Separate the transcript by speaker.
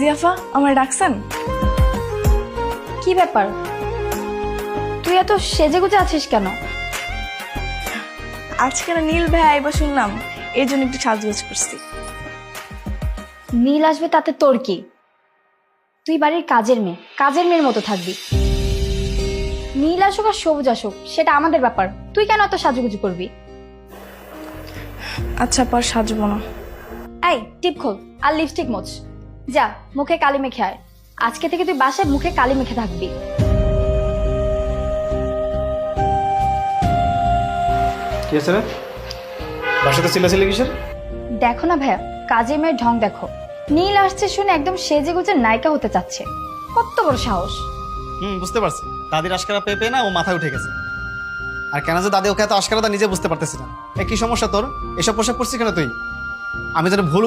Speaker 1: জিয়াফা আমার ডাকছেন?
Speaker 2: কি ব্যাপার, তুই এত সেজেগুজে আছিস কেন?
Speaker 1: আজকে না নীল ভাই আইবা শুনলাম, এই জন্য একটু সাজগোজ করছি।
Speaker 2: নীল আসবে তাতে তোর কি? তুই বাড়ির কাজের মেয়ের মতো থাকবি। নীল আসুক আর সবুজ আসুক সেটা আমাদের ব্যাপার, তুই কেন এত সাজুগুজু করবি?
Speaker 1: আচ্ছা পর সাজবো না।
Speaker 2: এই টিপ খোল আর লিপস্টিক মোছ, যা মুখে কালি মেখে আয়। আজকে থেকে তুই বাসায় মুখে কালি মেখে থাকবি।
Speaker 3: কি আছে রে? বাসাতে চিল্লাচিল্লি কিসের?
Speaker 2: দেখো না ভাইয়া, কাজের মেয়ের ঢং দেখো। নীল আসছে শুনে একদম সেজে গুজে নায়িকা হতে চাচ্ছে, কত বড় সাহস!
Speaker 4: বুঝতে পারছি, দাদির আশকারা পেয়ে পেয়ে না ও মাথায় উঠে গেছে। আর কেন যে দাদি ওকে এত আশকারা তা নিজে বুঝতে পারতেছি না। কি সমস্যা তোর? এসব পোশাক পরছিস কেন তুই? আমি যেন ভুল